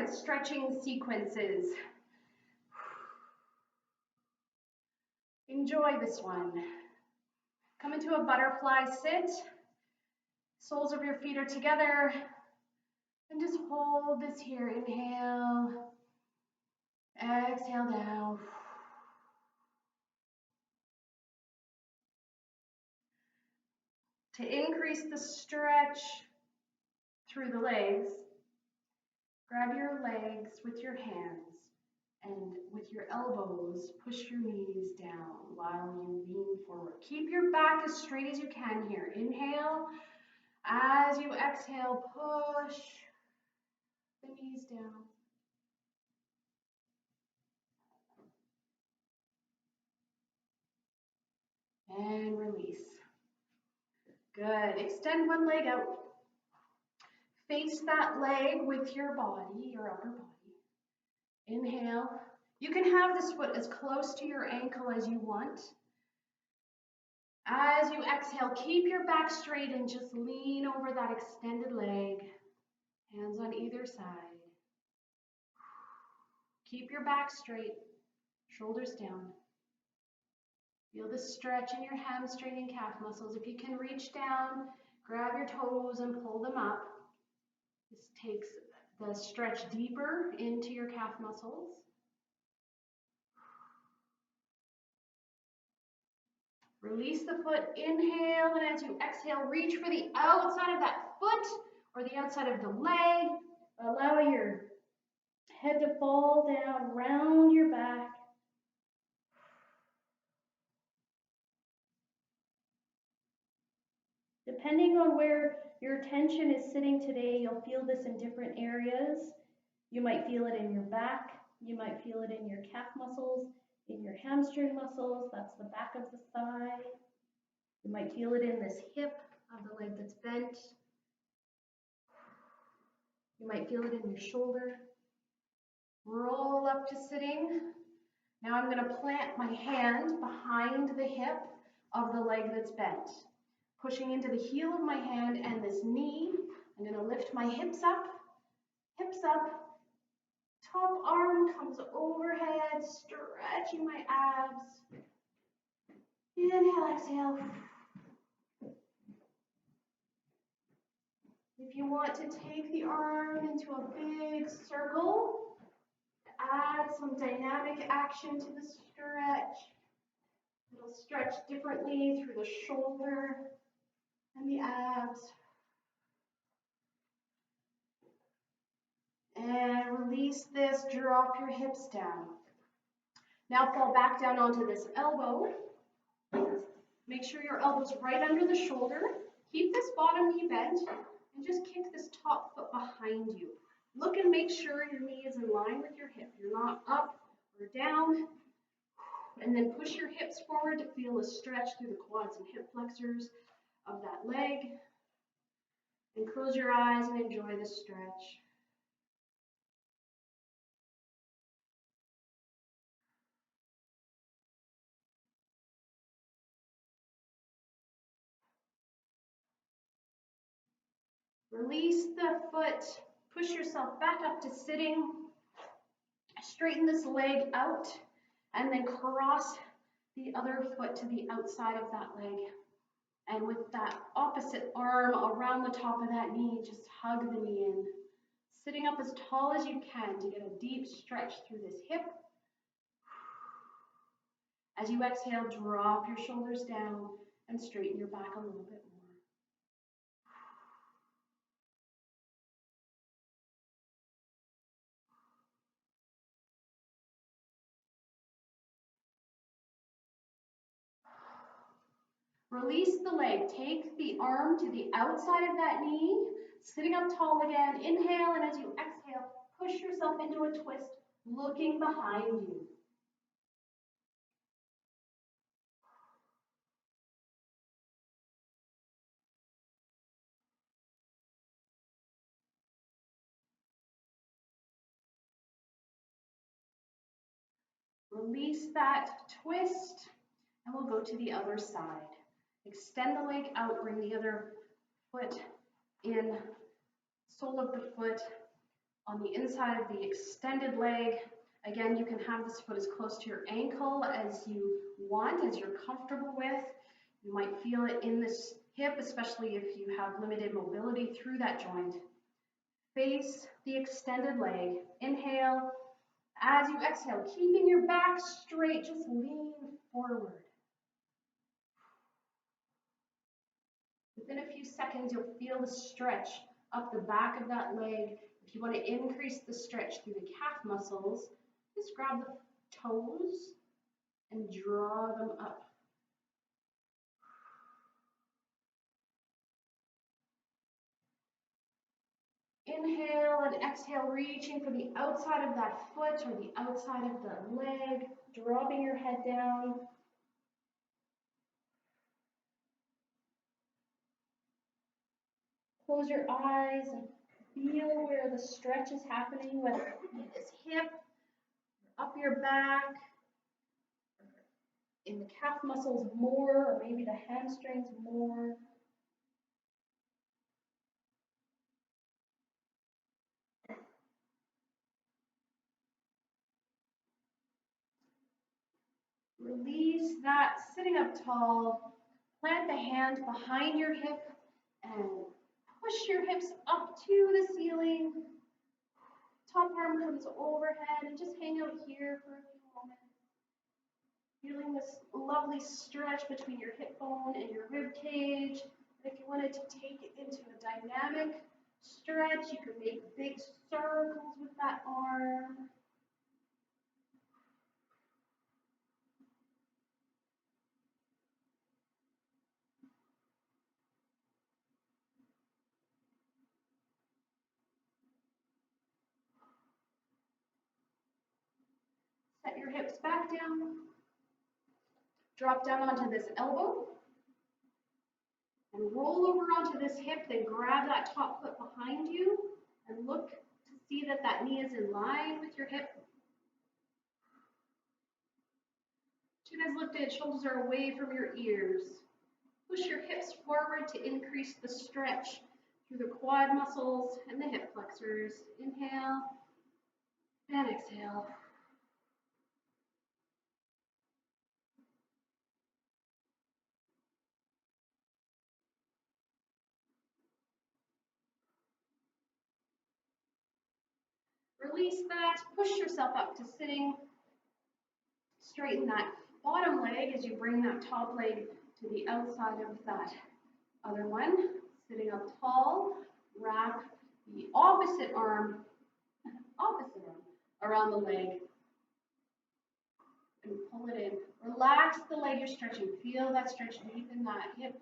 different stretching sequences. Enjoy this one. Come into a butterfly sit. Soles of your feet are together. And just hold this here. Inhale. Exhale down. To increase the stretch through the legs, grab your legs with your hands and with your elbows, push your knees down while you lean forward. Keep your back as straight as you can here. Inhale. As you exhale, push the knees down. And release. Good. Extend one leg out. Face that leg with your body, your upper body. Inhale. You can have this foot as close to your ankle as you want. As you exhale, keep your back straight and just lean over that extended leg. Hands on either side. Keep your back straight, shoulders down. Feel the stretch in your hamstring and calf muscles. If you can reach down, grab your toes and pull them up. This takes the stretch deeper into your calf muscles. Release the foot, inhale, and as you exhale, reach for the outside of that foot or the outside of the leg. Allow your head to fall down, round your back. Depending on where your tension is sitting today, you'll feel this in different areas. You might feel it in your back. You might feel it in your calf muscles, in your hamstring muscles. That's the back of the thigh. You might feel it in this hip of the leg that's bent. You might feel it in your shoulder. Roll up to sitting. Now I'm going to plant my hand behind the hip of the leg that's bent. Pushing into the heel of my hand and this knee. I'm going to lift my hips up. Top arm comes overhead, stretching my abs. Inhale, exhale. If you want to take the arm into a big circle, add some dynamic action to the stretch. It'll stretch differently through the shoulder and the abs. And release this, drop your hips down. Now fall back down onto this elbow. Make sure your elbow's right under the shoulder. Keep this bottom knee bent and just kick this top foot behind you. Look and make sure your knee is in line with your hip. You're not up or down. And then push your hips forward to feel a stretch through the quads and hip flexors of that leg. And close your eyes and enjoy the stretch. Release the foot, push yourself back up to sitting, straighten this leg out, and then cross the other foot to the outside of that leg. And with that opposite arm around the top of that knee, just hug the knee in. Sitting up as tall as you can to get a deep stretch through this hip. As you exhale, drop your shoulders down and straighten your back a little bit more. Release the leg. Take the arm to the outside of that knee. Sitting up tall again. Inhale, and as you exhale, push yourself into a twist, looking behind you. Release that twist, and we'll go to the other side. Extend the leg out, bring the other foot in, sole of the foot On the inside of the extended leg, again, you can have this foot as close to your ankle as you want, as you're comfortable with. You might feel it in this hip, especially if you have limited mobility through that joint. Face the extended leg. Inhale. As you exhale, keeping your back straight, just lean forward. Within a few seconds, you'll feel the stretch up the back of that leg. If you want to increase the stretch through the calf muscles, just grab the toes and draw them up. Inhale and exhale, reaching for the outside of that foot or the outside of the leg, dropping your head down. Close your eyes and feel where the stretch is happening, whether it is hip, up your back, in the calf muscles more, or maybe the hamstrings more. Release that, sitting up tall. Plant the hand behind your hip and push your hips up to the ceiling. Top arm comes overhead and just hang out here for a few moments. Feeling this lovely stretch between your hip bone and your rib cage. And if you wanted to take it into a dynamic stretch, you could make big circles with that arm. Set your hips back down. Drop down onto this elbow. And roll over onto this hip, then grab that top foot behind you and look to see that that knee is in line with your hip. Chin is lifted, shoulders are away from your ears. Push your hips forward to increase the stretch through the quad muscles and the hip flexors. Inhale and exhale. Release that, push yourself up to sitting. Straighten that bottom leg as you bring that top leg to the outside of that other one. Sitting up tall, wrap the opposite arm around the leg and pull it in. Relax the leg you're stretching. Feel that stretch deep in that hip.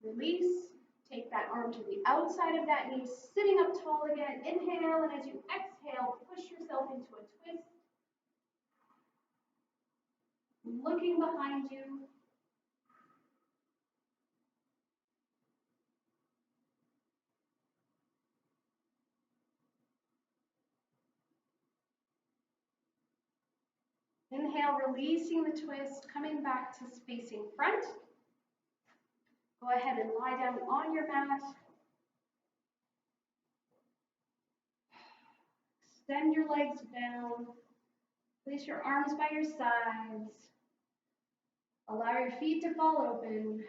Release. Take that arm to the outside of that knee, sitting up tall again. Inhale, and as you exhale, push yourself into a twist. Looking behind you. Inhale, releasing the twist, coming back to facing front. Go ahead and lie down on your mat. Extend your legs down. Place your arms by your sides. Allow your feet to fall open.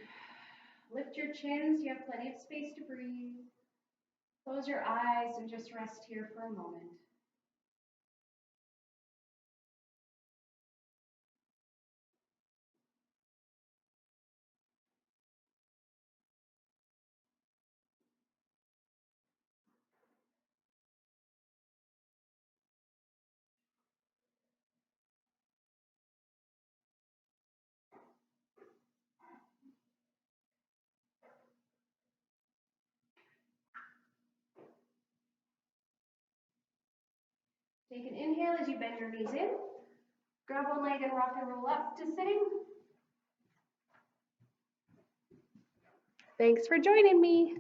Lift your chin so you have plenty of space to breathe. Close your eyes and just rest here for a moment. Take an inhale as you bend your knees in. Grab one leg and rock and roll up to sitting. Thanks for joining me.